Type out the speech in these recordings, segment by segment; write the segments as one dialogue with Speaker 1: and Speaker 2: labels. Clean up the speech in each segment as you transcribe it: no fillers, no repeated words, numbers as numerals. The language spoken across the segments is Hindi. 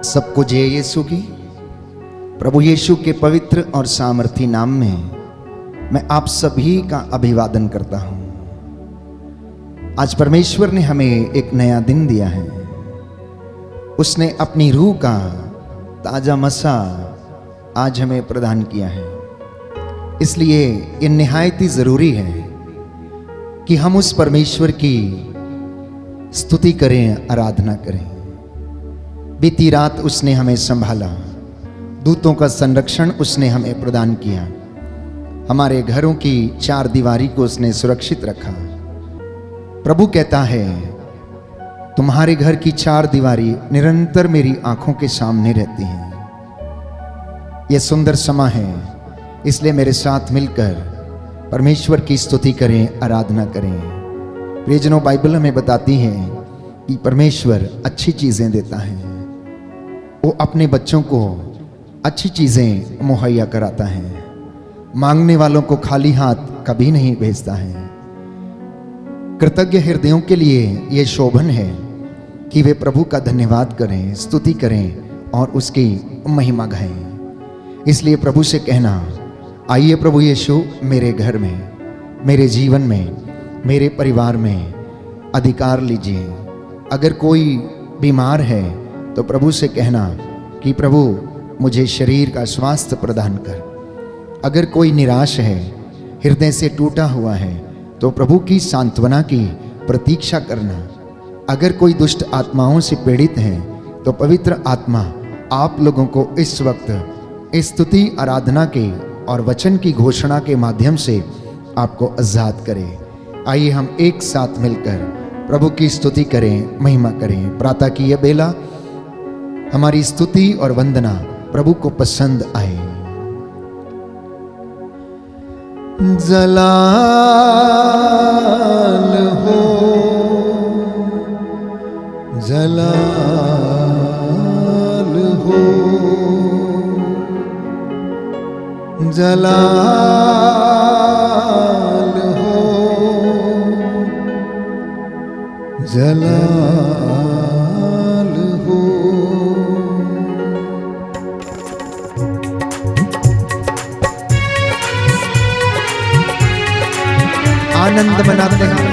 Speaker 1: सबको जय यीशु की। प्रभु यीशु के पवित्र और सामर्थी नाम में मैं आप सभी का अभिवादन करता हूं। आज परमेश्वर ने हमें एक नया दिन दिया है। उसने अपनी रूह का ताजा मसा आज हमें प्रदान किया है। इसलिए ये निहायत ही जरूरी है कि हम उस परमेश्वर की स्तुति करें, आराधना करें। बीती रात उसने हमें संभाला, दूतों का संरक्षण उसने हमें प्रदान किया, हमारे घरों की चार दीवारी को उसने सुरक्षित रखा। प्रभु कहता है, तुम्हारे घर की चार दीवारी निरंतर मेरी आंखों के सामने रहती हैं। यह सुंदर समय है, इसलिए मेरे साथ मिलकर परमेश्वर की स्तुति करें, आराधना करें। प्रियजनों, बाइबल हमें बताती है कि परमेश्वर अच्छी चीजें देता है। वो अपने बच्चों को अच्छी चीजें मुहैया कराता है। मांगने वालों को खाली हाथ कभी नहीं भेजता है। कृतज्ञ हृदयों के लिए यह शोभन है कि वे प्रभु का धन्यवाद करें, स्तुति करें और उसकी महिमा गाएं। इसलिए प्रभु से कहना, आइए प्रभु यीशु मेरे घर में, मेरे जीवन में, मेरे परिवार में अधिकार लीजिए। अगर कोई बीमार है तो प्रभु से कहना कि प्रभु मुझे शरीर का स्वास्थ्य प्रदान कर। अगर कोई निराश है, हृदय से टूटा हुआ है, तो प्रभु की सांत्वना की प्रतीक्षा करना। अगर कोई दुष्ट आत्माओं से पीड़ित है तो पवित्र आत्मा आप लोगों को इस वक्त स्तुति, आराधना के और वचन की घोषणा के माध्यम से आपको आजाद करे। आइए हम एक साथ मिलकर प्रभु की स्तुति करें, महिमा करें। प्रातः की यह बेला हमारी स्तुति और वंदना प्रभु को पसंद आए। जलाल हो, जलाल हो, जलाल हो, जलाल हो। आनंद मनाते हैं।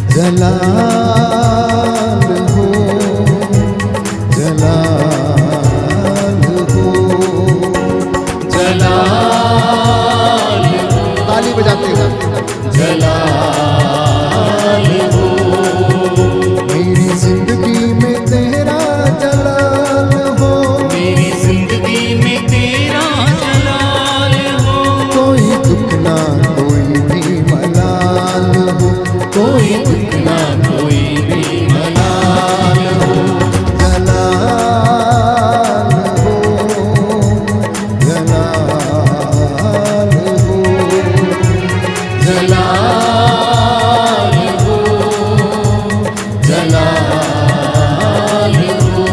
Speaker 1: जलाल हो, जलाल हो, जलाल हो। ताली बजाते हैं। जलाल हो, मेरी जिंदगी में तेरा जलाल हो, मेरी जिंदगी में तेरा जलाल हो। कोई दुख ना कोई भी मलाल हो, कोई दुख ना कोई भी मलाल हो। जलाल हो, जलाल हो, जलाल हो, जलाल हो।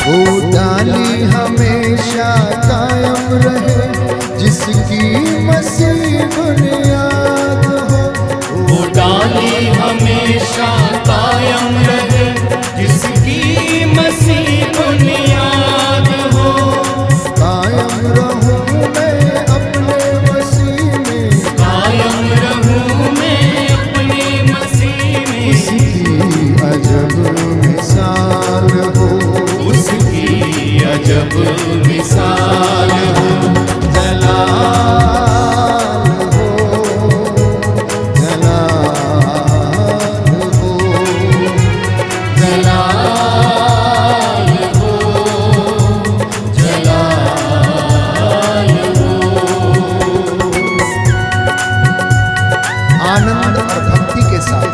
Speaker 1: वो डाली हमेशा कायम रहे, जिसकी मसीह बुनियाद हो। वो डाली हमेशा कायम रहे, जिसकी मसीह बुनियाद हो। कायम रहूं मैं अपने मसीह में, कायम रहूं मैं अपने मसीह में। उसकी अजब मिसाल हो, उसकी अजब मिसाल हो। जलाल हो, जलाल हो, जलाल हो, जलाल हो। आनंद और भक्ति के साथ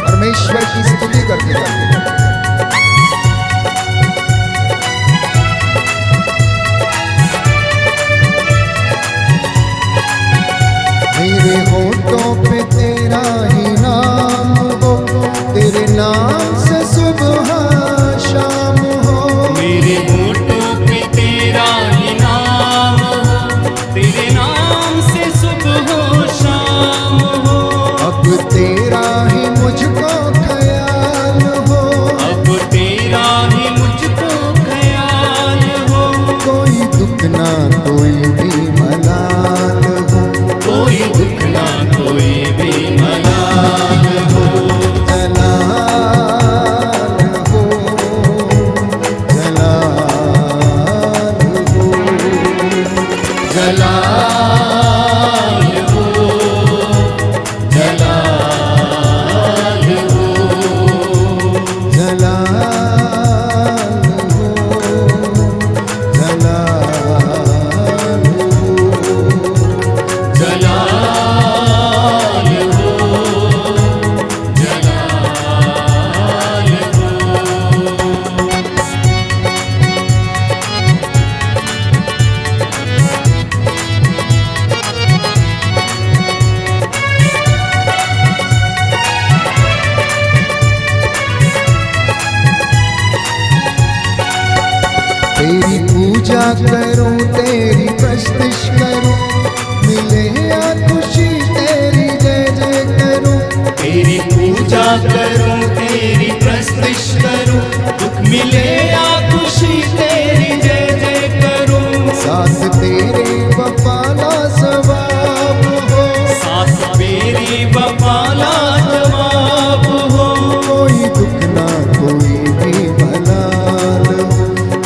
Speaker 1: परमेश्वर की स्तुति करते हैं। नाम से सुबह शाम हो,
Speaker 2: मेरे होठों पे तेरा ही नाम हो, तेरे नाम से सुबह शाम हो।
Speaker 1: अब तेरा ही मुझको ख्याल हो,
Speaker 2: अब तेरा ही मुझको ख्याल हो,
Speaker 1: कोई दुख ना कोई भी मलाल हो,
Speaker 2: कोई दुख ना कोई भी मलाल हो।
Speaker 1: जलाल हो, जलाल हो,
Speaker 2: जलाल हो, जलाल हो,
Speaker 1: जलाल हो, जलाल हो,
Speaker 2: जलाल हो, जलाल हो।
Speaker 1: तेरी पूजा करूं, तेरी प्रस्तुति करूं, मिले या खुशी तेरी जय जय करूं।
Speaker 2: तेरी पूजा करूं, तेरी प्रस्तुति करूं, दुख मिले या खुशी तेरी जय जय करूं।
Speaker 1: साथ तेरे वफाला सवाब हो,
Speaker 2: साथ तेरी वफाला जवाब हो,
Speaker 1: कोई दुख ना कोई भी मलाल हो,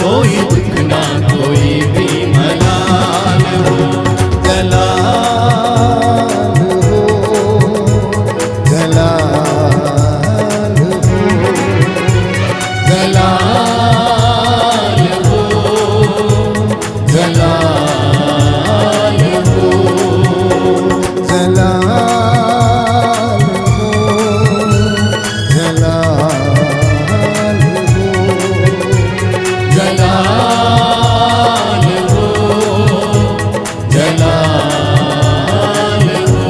Speaker 2: कोई दुख ना कोई भी मलाल हो।
Speaker 1: जलाल हो, जलाल हो,
Speaker 2: जलाल हो, जलाल हो,
Speaker 1: जलाल हो, जलाल हो,
Speaker 2: जलाल हो, जलाल हो।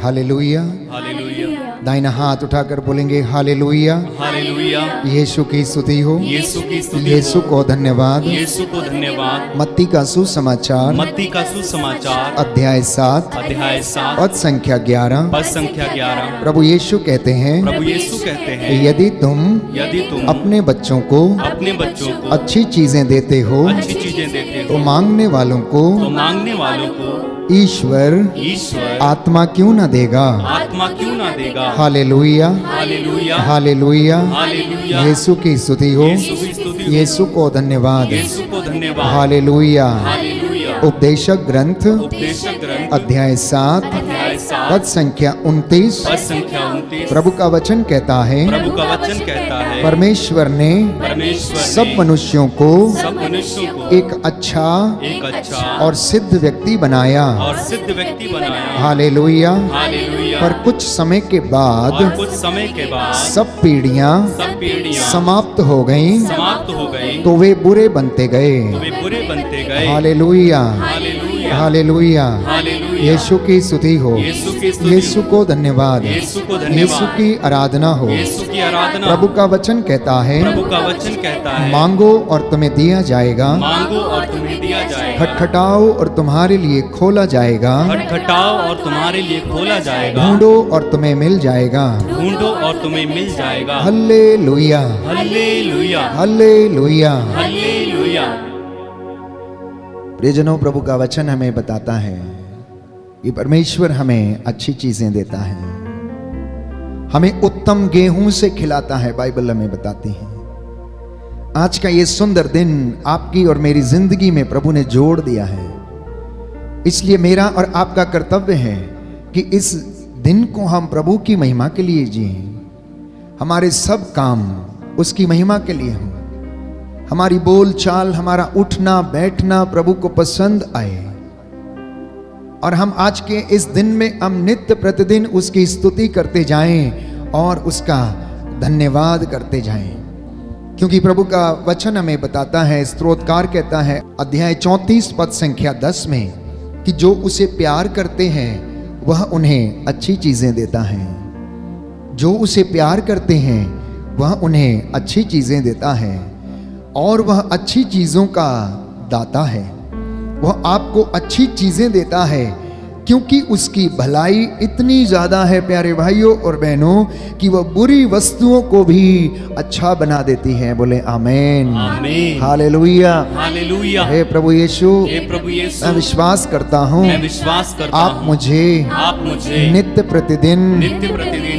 Speaker 1: हालेलुया।
Speaker 2: हालेलुया,
Speaker 1: दाहिना हाथ उठाकर बोलेंगे हालेलुया।
Speaker 2: हालेलुया।
Speaker 1: यीशु की स्तुति हो,
Speaker 2: यीशु की स्तुति
Speaker 1: यीशु
Speaker 2: हो,
Speaker 1: को धन्यवाद।
Speaker 2: यीशु को धन्यवाद।
Speaker 1: मत्ती का सुसमाचार
Speaker 2: मत्ती का सुसमाचार
Speaker 1: अध्याय 7
Speaker 2: अध्याय 7
Speaker 1: पद संख्या 11।
Speaker 2: पद संख्या 11।
Speaker 1: प्रभु यीशु कहते हैं,
Speaker 2: प्रभु यीशु कहते हैं,
Speaker 1: यदि तुम
Speaker 2: यदि तुम
Speaker 1: अपने बच्चों को
Speaker 2: अपने बच्चों को
Speaker 1: अच्छी चीजें देते हो
Speaker 2: अच्छी चीजें देते
Speaker 1: तो
Speaker 2: हो,
Speaker 1: मांगने वालों को
Speaker 2: तो मांगने वालों को
Speaker 1: ईश्वर
Speaker 2: ईश्वर
Speaker 1: आत्मा क्यों न देगा।
Speaker 2: आत्मा क्यों ना देगा।
Speaker 1: Hallelujah,
Speaker 2: hallelujah,
Speaker 1: hallelujah.
Speaker 2: हालेलुया।
Speaker 1: यीशु की स्तुति हो,
Speaker 2: यीशु की स्तुति हो,
Speaker 1: यीशु को धन्यवाद।
Speaker 2: यीशु को धन्यवाद।
Speaker 1: हालेलुया।
Speaker 2: हालेलुया।
Speaker 1: उपदेशक ग्रंथ
Speaker 2: उपदेशक ग्रंथ
Speaker 1: अध्याय 7
Speaker 2: अध्याय 7
Speaker 1: पद संख्या 29।
Speaker 2: पद संख्या 29।
Speaker 1: प्रभु का वचन कहता है,
Speaker 2: प्रभु का वचन कहता है,
Speaker 1: परमेश्वर ने
Speaker 2: परमेश्वर ने
Speaker 1: सब मनुष्यों को
Speaker 2: सब मनुष्यों को
Speaker 1: एक अच्छा
Speaker 2: एक अच्छा
Speaker 1: और सिद्ध व्यक्ति बनाया।
Speaker 2: और सिद्ध व्यक्ति बनाया।
Speaker 1: हालेलुया।
Speaker 2: हालेलुया।
Speaker 1: पर कुछ समय के बाद
Speaker 2: और कुछ समय के बाद
Speaker 1: सब पीढ़ियां
Speaker 2: सब पीढ़ियां
Speaker 1: समाप्त हो गईं,
Speaker 2: समाप्त हो गई,
Speaker 1: तो वे बुरे बनते गए।
Speaker 2: तो वे बुरे बनते गए।
Speaker 1: Hallelujah,
Speaker 2: hallelujah,
Speaker 1: hallelujah.
Speaker 2: हालेलुया।
Speaker 1: यीशु की स्तुति हो,
Speaker 2: यीशु की स्तुति
Speaker 1: यीशु
Speaker 2: हो,
Speaker 1: को धन्यवाद,
Speaker 2: यीशु को
Speaker 1: यीशु
Speaker 2: धन्यवाद,
Speaker 1: की आराधना हो।
Speaker 2: यीशु की आराधना।
Speaker 1: प्रभु का वचन कहता है,
Speaker 2: प्रभु का वचन कहता है,
Speaker 1: मांगो और तुम्हें दिया जाएगा,
Speaker 2: मांगो और तुम्हें दिया जाएगा,
Speaker 1: खटखटाओ और तुम्हारे लिए खोला जाएगा,
Speaker 2: खटखटाओ और तुम्हारे लिए खोला जाएगा,
Speaker 1: ढूंढो और तुम्हें मिल जाएगा।
Speaker 2: ढूंढो और तुम्हें मिल जाएगा।
Speaker 1: Hallelujah,
Speaker 2: hallelujah,
Speaker 1: hallelujah.
Speaker 2: हल्लेलुया।
Speaker 1: प्रियजनों, प्रभु का वचन हमें बताता है कि परमेश्वर हमें अच्छी चीजें देता है, हमें उत्तम गेहूं से खिलाता है। बाइबल हमें बताती है। आज का ये सुंदर दिन आपकी और मेरी जिंदगी में प्रभु ने जोड़ दिया है, इसलिए मेरा और आपका कर्तव्य है कि इस दिन को हम प्रभु की महिमा के लिए जिएं। हमारे सब काम उसकी महिमा के लिए हों, हमारी बोल चाल, हमारा उठना बैठना प्रभु को पसंद आए, और हम आज के इस दिन में हम नित्य प्रतिदिन उसकी स्तुति करते जाएं और उसका धन्यवाद करते जाएं। क्योंकि प्रभु का वचन हमें बताता है, स्तोत्रकार कहता है अध्याय 34 पद संख्या 10 में कि जो उसे प्यार करते हैं वह उन्हें अच्छी चीजें देता है। जो उसे प्यार करते हैं वह उन्हें अच्छी चीजें देता है और वह अच्छी चीजों का दाता है। वह आपको अच्छी चीजें देता है क्योंकि उसकी भलाई इतनी ज्यादा है प्यारे भाइयों और बहनों कि वह बुरी वस्तुओं को भी अच्छा बना देती है। बोले आमीन,
Speaker 2: आमीन,
Speaker 1: हालेलुया,
Speaker 2: हालेलुया।
Speaker 1: हे प्रभु यीशु,
Speaker 2: हे प्रभु यीशु,
Speaker 1: मैं विश्वास करता हूँ
Speaker 2: मैं विश्वास करता
Speaker 1: आप
Speaker 2: हूँ
Speaker 1: मुझे
Speaker 2: मुझे
Speaker 1: नित्य प्रतिदिन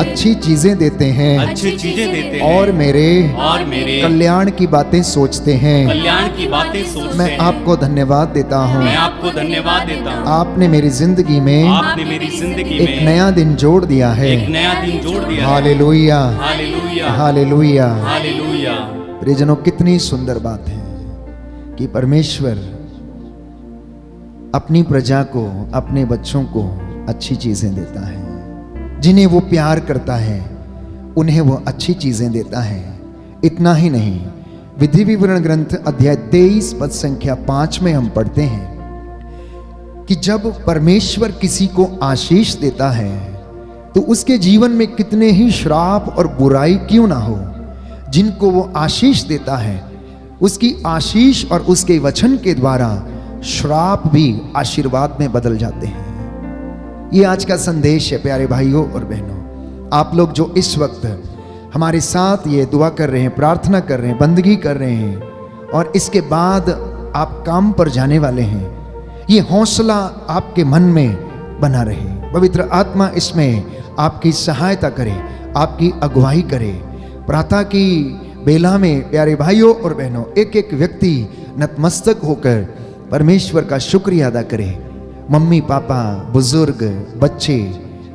Speaker 1: अच्छी चीजें देते हैं
Speaker 2: अच्छी चीजें देते हैं
Speaker 1: और मेरे कल्याण की बातें सोचते हैं।
Speaker 2: कल्याण की बातें सोचते
Speaker 1: मैं
Speaker 2: हैं।
Speaker 1: आपको धन्यवाद देता हूँ।
Speaker 2: मैं आपको धन्यवाद देता हूँ।
Speaker 1: आपने मेरी जिंदगी में
Speaker 2: आपने मेरी जिंदगी
Speaker 1: एक
Speaker 2: में
Speaker 1: नया दिन जोड़ दिया है।
Speaker 2: एक नया दिन जोड़ दिया है।
Speaker 1: Hallelujah,
Speaker 2: hallelujah,
Speaker 1: hallelujah.
Speaker 2: हालेलुया।
Speaker 1: प्रियजनों, कितनी सुंदर बात है कि परमेश्वर अपनी प्रजा को, अपने बच्चों को अच्छी चीजें देता है। जिन्हें वो प्यार करता है उन्हें वो अच्छी चीजें देता है। इतना ही नहीं, विधि विवरण ग्रंथ अध्याय 23 पद संख्या 5 में हम पढ़ते हैं कि जब परमेश्वर किसी को आशीष देता है तो उसके जीवन में कितने ही श्राप और बुराई क्यों ना हो, जिनको वो आशीष देता है उसकी आशीष और उसके वचन के द्वारा श्राप भी आशीर्वाद में बदल जाते हैं। ये आज का संदेश है प्यारे भाइयों और बहनों। आप लोग जो इस वक्त हमारे साथ ये दुआ कर रहे हैं, प्रार्थना कर रहे हैं, बंदगी कर रहे हैं और इसके बाद आप काम पर जाने वाले हैं, ये हौसला आपके मन में बना रहे। पवित्र आत्मा इसमें आपकी सहायता करे, आपकी अगुवाई करे। प्रातः की बेला में प्यारे भाइयों और बहनों एक एक व्यक्ति नतमस्तक होकर परमेश्वर का शुक्रिया अदा करे। मम्मी पापा, बुजुर्ग, बच्चे,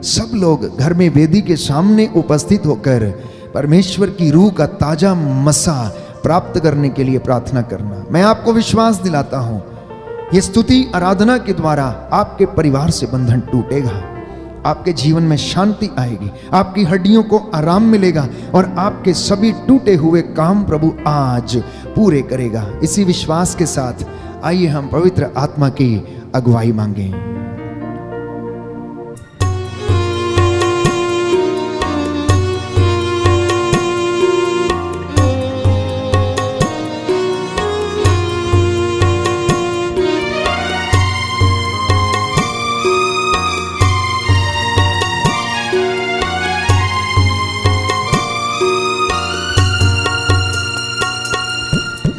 Speaker 1: सब लोग घर में वेदी के सामने उपस्थित होकर परमेश्वर की रूह का ताजा मसा प्राप्त करने के लिए प्रार्थना करना। मैं आपको विश्वास दिलाता हूं, ये स्तुति आराधना के द्वारा आपके परिवार से बंधन टूटेगा, आपके जीवन में शांति आएगी, आपकी हड्डियों को आराम मिलेगा और आपके सभी टूटे हुए काम प्रभु आज पूरे करेगा। इसी विश्वास के साथ आइए हम पवित्र आत्मा की अगुवाई मांगें।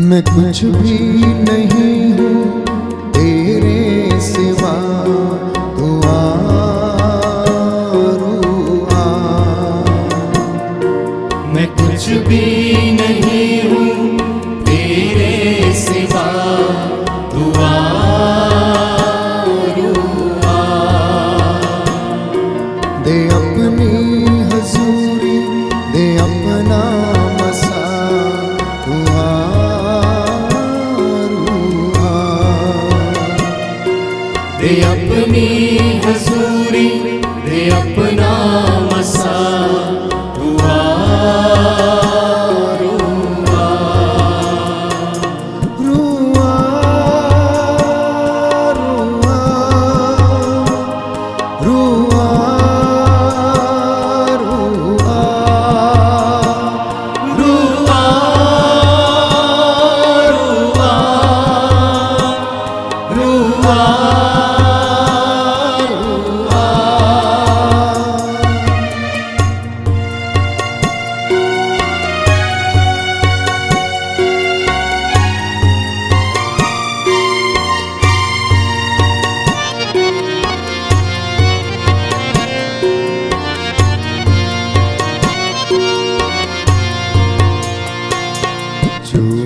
Speaker 1: मैं कुछ भी नहीं हूँ तेरे सिवा, तू आ।
Speaker 2: मैं कुछ भी नहीं हूँ तेरे सिवा, तू आ।
Speaker 1: दे अपनी हजूरी, दे अपना मसा, तू
Speaker 2: दे अपनी हजूरी, दे अपना मसा, तू आ।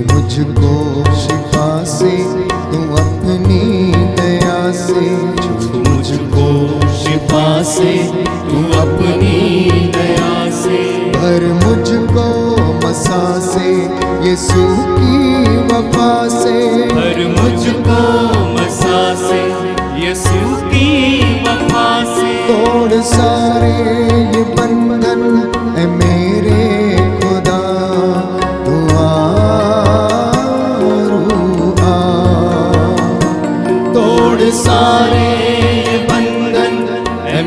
Speaker 1: मुझको शिफा से तू अपनी दया से,
Speaker 2: मुझको शिफा से तू अपनी दया से,
Speaker 1: भर मुझको मसा से यीशु की वफा से,
Speaker 2: भर मुझको मसा से यीशु की वफा से,
Speaker 1: तोड़ सारे ये बंधन है मेरे खुदा, तू
Speaker 2: तोड़ सारे बंधन है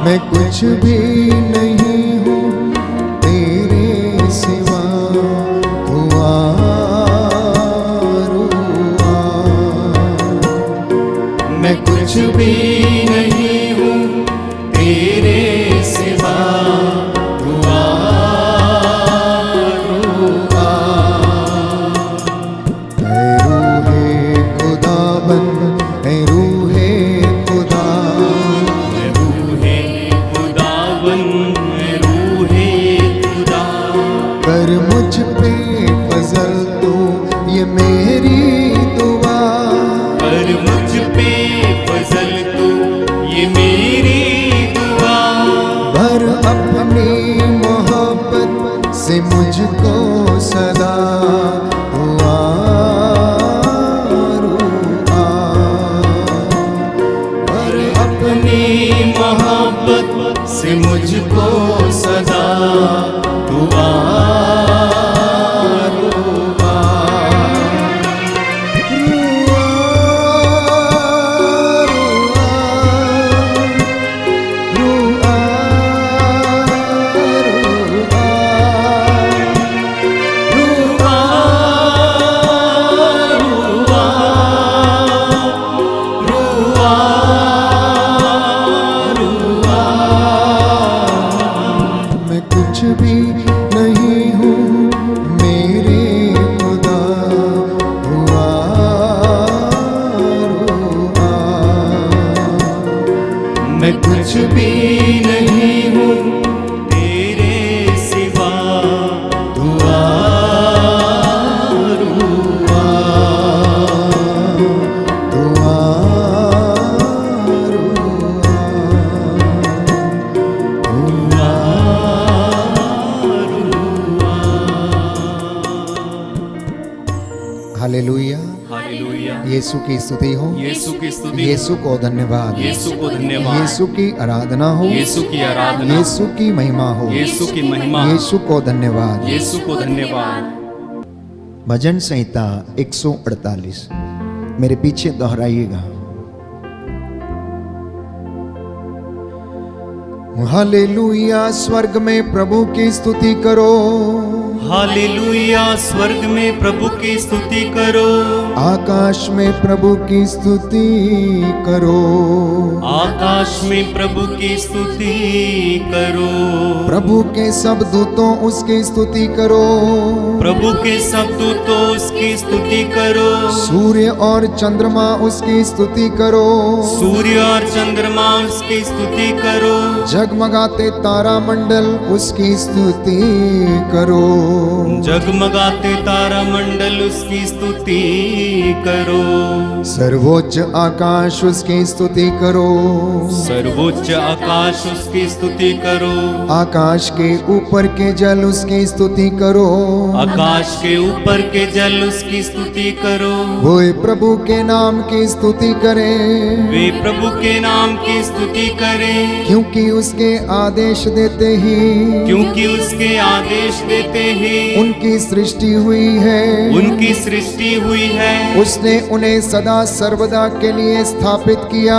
Speaker 1: मैं कुछ भी नहीं हूँ तेरे सिवा, तू आरुआ।
Speaker 2: मैं कुछ भी नहीं हूँ तेरे सिवा, तू आरुआ।
Speaker 1: ऐ रूहे खुदाबंद, ऐ रूहे खुदा,
Speaker 2: मैं रूहे खुदावंद, मैं रूहे खुदा।
Speaker 1: कर मुझ पे फजल तू ये मेरी दुआ।
Speaker 2: कर मुझ पे फजल तू ये मेरी दुआ।
Speaker 1: भर अपनी मोहब्बत से मुझको सदा, तू आरुआ।
Speaker 2: और अपनी मोहब्बत से मुझको सदा तू आरुआ।
Speaker 1: मैं कुछ भी नहीं हूँ मेरे खुदा, तू आरुआ।
Speaker 2: मैं कुछ भी नहीं हूँ तेरे सिवा, तू आरुआ।
Speaker 1: तू हालेलुया।
Speaker 2: हालेलुया।
Speaker 1: यीशु की स्तुति हो,
Speaker 2: यीशु की स्तुति,
Speaker 1: यीशु को धन्यवाद,
Speaker 2: यीशु को धन्यवाद,
Speaker 1: यीशु की आराधना हो,
Speaker 2: यीशु की आराधना,
Speaker 1: यीशु की महिमा हो,
Speaker 2: यीशु की महिमा,
Speaker 1: यीशु को धन्यवाद।
Speaker 2: यीशु को धन्यवाद।
Speaker 1: भजन संहिता 148 मेरे पीछे दोहराइएगा। हालेलुया, स्वर्ग में प्रभु की स्तुति करो,
Speaker 2: हालेलुया, स्वर्ग में प्रभु की स्तुति करो,
Speaker 1: आकाश में प्रभु की स्तुति करो,
Speaker 2: आकाश में प्रभु की स्तुति करो,
Speaker 1: प्रभु के सब दूतों उसकी स्तुति करो,
Speaker 2: प्रभु के सब दूतों उसकी स्तुति करो,
Speaker 1: सूर्य और चंद्रमा उसकी स्तुति करो,
Speaker 2: सूर्य और चंद्रमा उसकी स्तुति करो,
Speaker 1: जगमगाते तारा मंडल उसकी स्तुति करो,
Speaker 2: जगमगाते तारा मंडल उसकी स्तुति करो,
Speaker 1: सर्वोच्च आकाश उसकी स्तुति करो,
Speaker 2: सर्वोच्च आकाश उसकी स्तुति करो,
Speaker 1: आकाश के ऊपर के जल उसकी स्तुति करो,
Speaker 2: आकाश के ऊपर के जल उसकी स्तुति करो,
Speaker 1: वो प्रभु के नाम की स्तुति करे,
Speaker 2: वे प्रभु के नाम की स्तुति करें,
Speaker 1: क्योंकि उसके आदेश देते ही,
Speaker 2: क्योंकि उसके आदेश देते ही
Speaker 1: उनकी सृष्टि हुई है,
Speaker 2: उनकी सृष्टि हुई है,
Speaker 1: उसने उन्हें सदा सर्वदा के लिए स्थापित किया,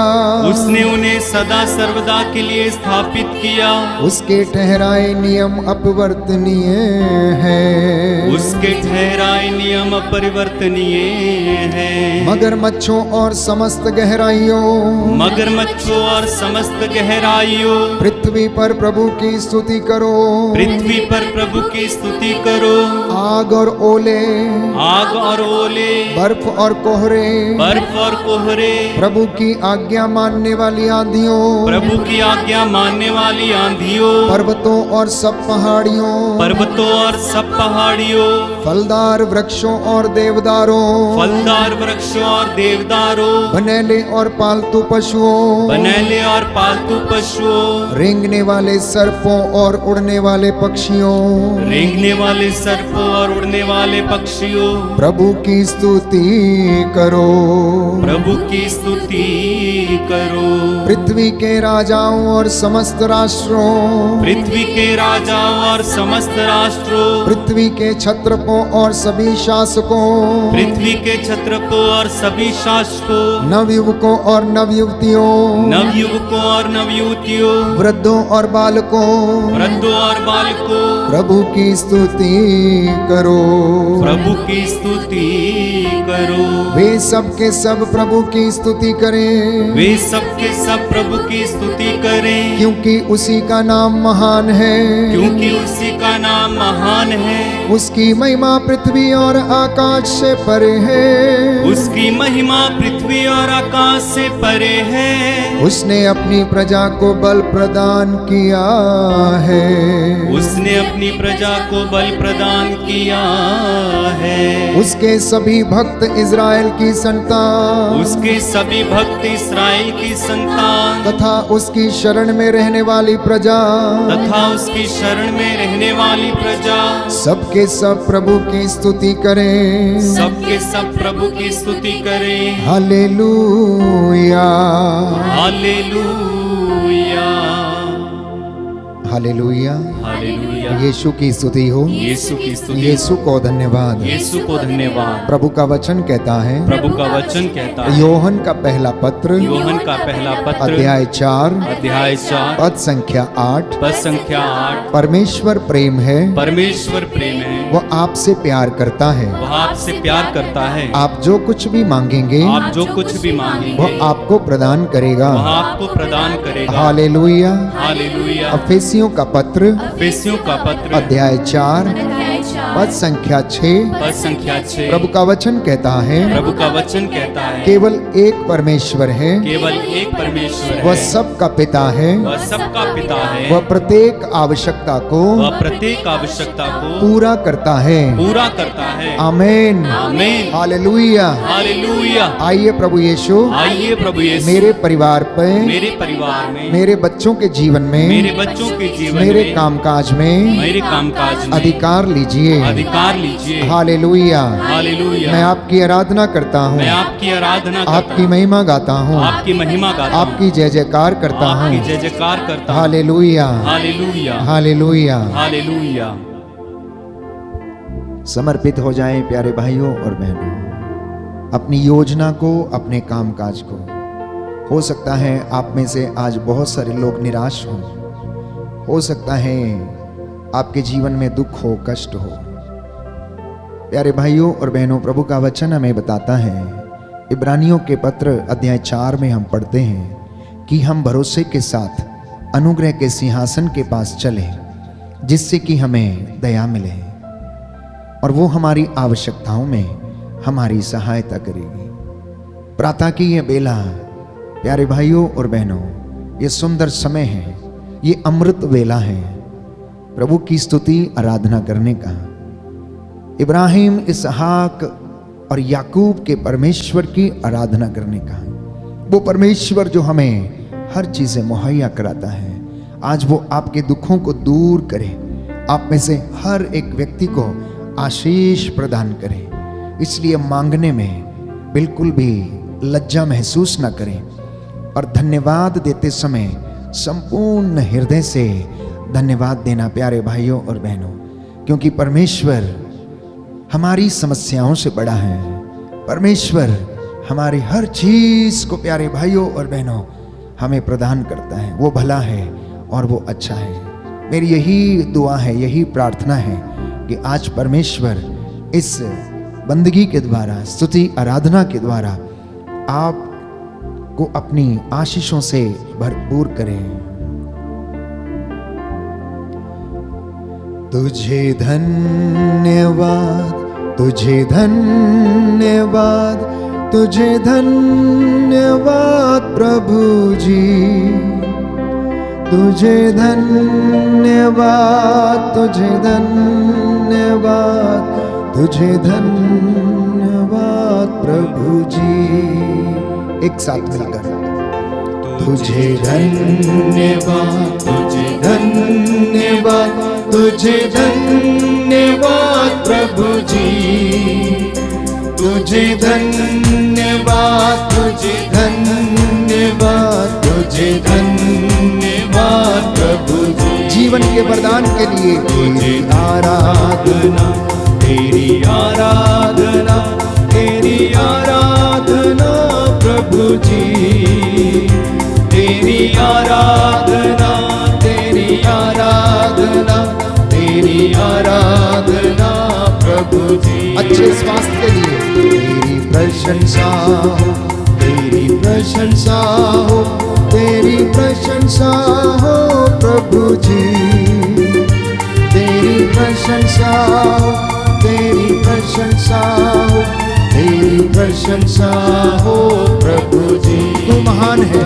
Speaker 2: उसने उन्हें सदा सर्वदा के लिए स्थापित किया,
Speaker 1: उसके ठहराए नियम अपवर्तनीय है,
Speaker 2: उसके ठहराए नियम अपरिवर्तनीय है,
Speaker 1: मगरमच्छों और समस्त गहराइयों,
Speaker 2: मगरमच्छों और समस्त गहराइयों,
Speaker 1: पृथ्वी पर प्रभु की स्तुति करो,
Speaker 2: पृथ्वी पर प्रभु की स्तुति करो,
Speaker 1: आग और ओले,
Speaker 2: आग और ओले,
Speaker 1: बर्फ और कोहरे,
Speaker 2: बर्फ और कोहरे,
Speaker 1: प्रभु की आज्ञा मानने वाली आंधियों,
Speaker 2: प्रभु की आज्ञा मानने वाली आंधियों,
Speaker 1: पर्वतों और सब पहाड़ियों,
Speaker 2: पर्वतों और सब पहाड़ियों,
Speaker 1: फलदार वृक्षों और देवदारों,
Speaker 2: फलदार वृक्षों और देवदारों,
Speaker 1: बनेले और पालतू पशुओं,
Speaker 2: बनेले और पालतू पशुओं,
Speaker 1: रेंगने वाले सर्पों और उड़ने वाले पक्षियों,
Speaker 2: रेंगने वाले सर्पों और उड़ने वाले पक्षियों,
Speaker 1: प्रभु की स्तुति करो।
Speaker 2: प्रभु की स्तुति करो।
Speaker 1: पृथ्वी के राजाओं और समस्त राष्ट्रों,
Speaker 2: पृथ्वी के राजाओं और समस्त राष्ट्रों,
Speaker 1: पृथ्वी के क्षत्रपों और सभी शासकों,
Speaker 2: पृथ्वी के क्षत्रपों और सभी शासकों,
Speaker 1: नवयुवकों और नवयुवतियों,
Speaker 2: नवयुवकों और नवयुवतियों,
Speaker 1: वृद्धों और बालकों,
Speaker 2: वृद्धों और बालकों,
Speaker 1: प्रभु की स्तुति करो।
Speaker 2: प्रभु की स्तुति करो।
Speaker 1: वे सब के सब प्रभु की स्तुति करें,
Speaker 2: वे सब के सब प्रभु की स्तुति करें,
Speaker 1: क्योंकि उसी का नाम महान है,
Speaker 2: क्योंकि उसी का नाम महान है।
Speaker 1: उसकी महिमा पृथ्वी और आकाश से परे है,
Speaker 2: उसकी महिमा पृथ्वी और आकाश से परे है।
Speaker 1: उसने अपनी प्रजा को बल प्रदान किया है,
Speaker 2: उसने अपनी प्रजा को बल प्रदान किया है।
Speaker 1: उसके सभी भक्त इज़राइल की संतान,
Speaker 2: उसके सभी भक्त इस्राएल की संतान,
Speaker 1: तथा उसकी शरण में रहने वाली प्रजा,
Speaker 2: तथा उसकी शरण में रहने वाली प्रजा,
Speaker 1: सबके सब प्रभु की स्तुति करें।
Speaker 2: सबके सब प्रभु की स्तुति करें।
Speaker 1: Hallelujah,
Speaker 2: hallelujah,
Speaker 1: hallelujah.
Speaker 2: हालेलुया।
Speaker 1: यीशु की स्तुति हो,
Speaker 2: यीशु की स्तुति।
Speaker 1: यीशु को धन्यवाद।
Speaker 2: यीशु को धन्यवाद।
Speaker 1: प्रभु का वचन कहता है,
Speaker 2: प्रभु का वचन कहता है,
Speaker 1: योहन का पहला पत्र,
Speaker 2: योहन का पहला पत्र,
Speaker 1: अध्याय 4,
Speaker 2: अध्याय 4,
Speaker 1: पद संख्या 8,
Speaker 2: पद संख्या 8।
Speaker 1: परमेश्वर प्रेम है,
Speaker 2: परमेश्वर प्रेम है,
Speaker 1: वह आपसे प्यार करता है।
Speaker 2: वह आपसे प्यार करता है।
Speaker 1: आप जो कुछ भी मांगेंगे,
Speaker 2: आप जो कुछ भी मांगेंगे,
Speaker 1: वह आपको प्रदान करेगा।
Speaker 2: वह आपको प्रदान करेगा।
Speaker 1: हालेलुया।
Speaker 2: हालेलुया।
Speaker 1: अफेसियों का पत्र,
Speaker 2: अफेसियों का पत्र,
Speaker 1: अध्याय 4, पद संख्या 6,
Speaker 2: पद संख्या 6।
Speaker 1: प्रभु का वचन कहता है,
Speaker 2: प्रभु का वचन कहता है,
Speaker 1: केवल एक परमेश्वर है,
Speaker 2: केवल एक परमेश्वर
Speaker 1: वह
Speaker 2: है,
Speaker 1: सबका पिता है,
Speaker 2: वह सबका पिता है,
Speaker 1: वह प्रत्येक आवश्यकता को
Speaker 2: वह प्रत्येक आवश्यकता को
Speaker 1: पूरा करता है।
Speaker 2: पूरा करता है।
Speaker 1: आमीन,
Speaker 2: आमीन।
Speaker 1: हालेलुया।
Speaker 2: हालेलुया।
Speaker 1: आइए प्रभु यीशु
Speaker 2: आइए प्रभु यीशु
Speaker 1: मेरे परिवार पे,
Speaker 2: मेरे परिवार में,
Speaker 1: मेरे बच्चों के जीवन में,
Speaker 2: मेरे बच्चों के जीवन
Speaker 1: मेरे
Speaker 2: में,
Speaker 1: कामकाज में
Speaker 2: मेरे कामकाज में
Speaker 1: अधिकार लीजिए।
Speaker 2: अधिकार लीजिए।
Speaker 1: हालेलुया।
Speaker 2: हालेलुया।
Speaker 1: मैं आपकी आराधना करता हूँ,
Speaker 2: मैं आपकी आराधना करता
Speaker 1: आपकी
Speaker 2: हूँ,
Speaker 1: महिमा गाता हूँ,
Speaker 2: आपकी महिमा गाता हूँ,
Speaker 1: आपकी जय जयकार करता
Speaker 2: आपकी
Speaker 1: हूँ।
Speaker 2: जय जयकार करता हूँ।
Speaker 1: Hallelujah,
Speaker 2: hallelujah.
Speaker 1: हालेलुया।
Speaker 2: हालेलुया।
Speaker 1: समर्पित हो जाएं प्यारे भाइयों और बहनों, अपनी योजना को, अपने कामकाज को। हो सकता है आप में से आज बहुत सारे लोग निराश हों, हो सकता है आपके जीवन में दुख हो, कष्ट हो। प्यारे भाइयों और बहनों, प्रभु का वचन हमें बताता है, इब्रानियों के पत्र अध्याय 4 में हम पढ़ते हैं कि हम भरोसे के साथ अनुग्रह के सिंहासन के पास चले, जिससे कि हमें दया मिले और वो हमारी आवश्यकताओं में हमारी सहायता करेगी। प्रातः की यह बेला, प्यारे भाइयों और बहनों, ये सुंदर समय है, ये अमृत वेला है प्रभु की स्तुति आराधना करने का। इब्राहिम, इसहाक और याकूब के परमेश्वर की आराधना करने का। वो परमेश्वर जो हमें हर चीजें मुहैया कराता है, आज वो आपके दुखों को दूर करे, आप में से हर एक व्यक्ति को आशीष प्रदान करे। इसलिए मांगने में बिल्कुल भी लज्जा महसूस न करें और धन्यवाद देते समय संपूर्ण हृदय से धन्यवाद देना प्यारे भाइयों और बहनों, क्योंकि परमेश्वर हमारी समस्याओं से बड़ा है। परमेश्वर हमारी हर चीज को प्यारे भाइयों और बहनों हमें प्रदान करता है। वो भला है और वो अच्छा है। मेरी यही दुआ है, यही प्रार्थना है कि आज परमेश्वर इस बंदगी के द्वारा, स्तुति आराधना के द्वारा आप को अपनी आशीषों से भरपूर करें। तुझे धन्यवाद, तुझे धन्यवाद, तुझे धन्यवाद प्रभु जी, तुझे धन्यवाद, तुझे धन्यवाद, तुझे धन्यवाद प्रभु जी। एक साथ मिलकर तुझे धन्यवाद, तुझे धन्यवाद, तुझे धन्यवाद
Speaker 2: धन्यवाद प्रभु जी, तुझे धन्यवाद, तुझे धन्यवाद, तुझे धन्यवाद प्रभु जी।
Speaker 1: जीवन के वरदान के लिए
Speaker 2: तुझे आराधना, तेरी आराधना, तेरी आराधना प्रभु जी, तेरी आराधना, तेरी आराधना, तेरी आराधना प्रभु जी।
Speaker 1: अच्छे स्वास्थ्य के लिए तेरी प्रशंसा,
Speaker 2: तेरी प्रशंसा हो, तेरी प्रशंसा हो प्रभु जी, तेरी प्रशंसा हो, तेरी प्रशंसा हो, तेरी प्रशंसा हो प्रभु जी।
Speaker 1: तू महान है,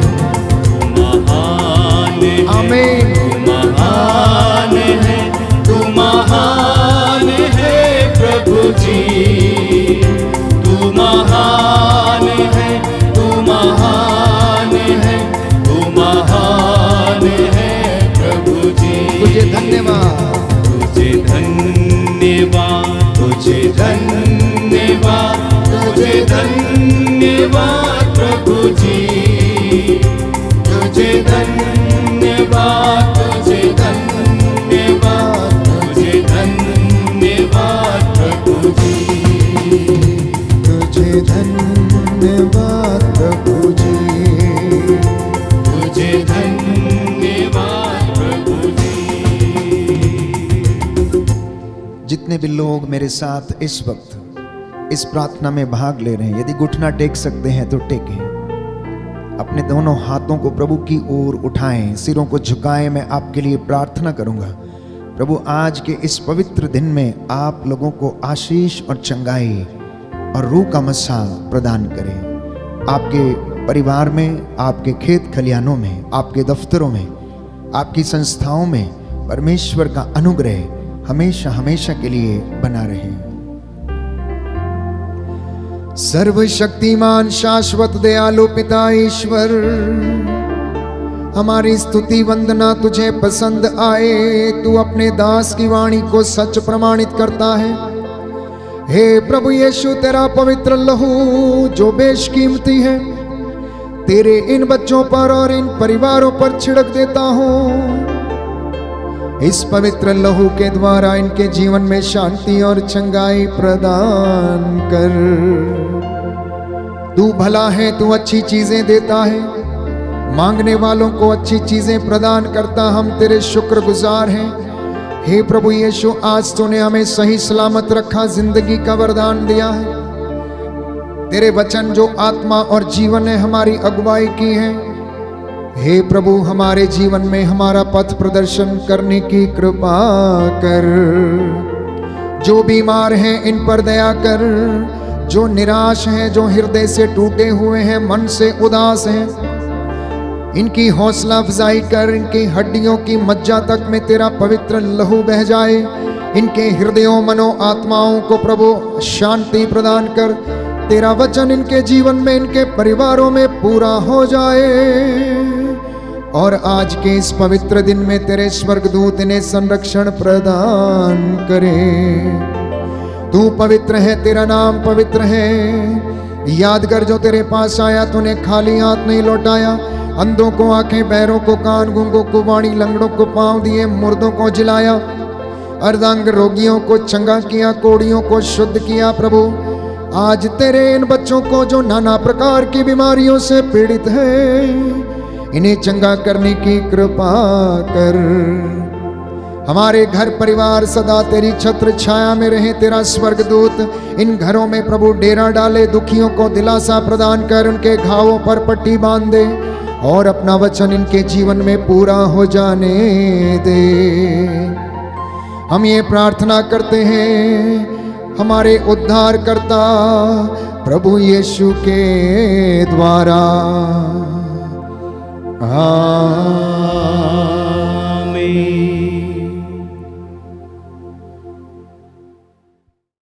Speaker 2: महान है,
Speaker 1: आमीन।
Speaker 2: महान है, तू महान है प्रभु जी, तू महान है, तू महान है, तू महान है प्रभु जी।
Speaker 1: तुझे धन्यवाद,
Speaker 2: तुझे धन्यवाद, तुझे धन्यवाद, तुझे धन्यवाद प्रभु जी, तुझे धन्यवाद, तुझे धन्यवाद, तुझे धन्यवाद प्रभु जी,
Speaker 1: तुझे धन्यवाद प्रभु जी,
Speaker 2: तुझे धन्यवाद प्रभु जी।
Speaker 1: जितने भी लोग मेरे साथ इस वक्त इस प्रार्थना में भाग ले रहे हैं, यदि घुटना टेक सकते हैं तो टेकें, अपने दोनों हाथों को प्रभु की ओर उठाएं, सिरों को झुकाएं। मैं आपके लिए प्रार्थना करूंगा, प्रभु आज के इस पवित्र दिन में आप लोगों को आशीष और चंगाई और रूह का मसा प्रदान करें। आपके परिवार में, आपके खेत खलिहानों में, आपके दफ्तरों में, आपकी संस्थाओं में परमेश्वर का अनुग्रह हमेशा हमेशा के लिए बना रहे। सर्वशक्तिमान शाश्वत दयालु पिता ईश्वर, हमारी स्तुति वंदना तुझे पसंद आए। तू अपने दास की वाणी को सच प्रमाणित करता है। हे प्रभु यीशु, तेरा पवित्र लहू जो बेशकीमती है, तेरे इन बच्चों पर और इन परिवारों पर छिड़क देता हूं। इस पवित्र लहू के द्वारा इनके जीवन में शांति और चंगाई प्रदान कर। तू भला है, तू अच्छी चीजें देता है, मांगने वालों को अच्छी चीजें प्रदान करता। हम तेरे शुक्रगुजार हैं। हे प्रभु यीशु, आज तूने हमें सही सलामत रखा, जिंदगी का वरदान दिया है। तेरे वचन जो आत्मा और जीवन है हमारी अगुवाई की है। हे प्रभु, हमारे जीवन में हमारा पथ प्रदर्शन करने की कृपा कर। जो बीमार हैं इन पर दया कर, जो निराश हैं, जो हृदय से टूटे हुए हैं, मन से उदास हैं, इनकी हौसला अफजाई कर। इनकी हड्डियों की मज्जा तक में तेरा पवित्र लहू बह जाए। इनके हृदयों, मनो, आत्माओं को प्रभु शांति प्रदान कर। तेरा वचन इनके जीवन में, इनके परिवारों में पूरा हो जाए। और आज के इस पवित्र दिन में तेरे स्वर्गदूत इन्हें संरक्षण प्रदान करें। तू पवित्र है, तेरा नाम पवित्र है। याद कर, जो तेरे पास आया तूने खाली हाथ नहीं लौटाया। अंधों को आंखें, बहरों को कान, गूंगों को वाणी, लंगड़ों को पांव दिए, मुर्दों को जिलाया, अर्धांग रोगियों को चंगा किया, कोड़ियों को शुद्ध किया। प्रभु, आज तेरे इन बच्चों को जो नाना प्रकार की बीमारियों से पीड़ित है, इन्हें चंगा करने की कृपा कर। हमारे घर परिवार सदा तेरी छत्र छाया में रहे। तेरा स्वर्गदूत इन घरों में प्रभु डेरा डाले। दुखियों को दिलासा प्रदान कर, उनके घावों पर पट्टी बांध दे और अपना वचन इनके जीवन में पूरा हो जाने दे। हम ये प्रार्थना करते हैं हमारे उद्धारकर्ता प्रभु यीशु के द्वारा। आमीन।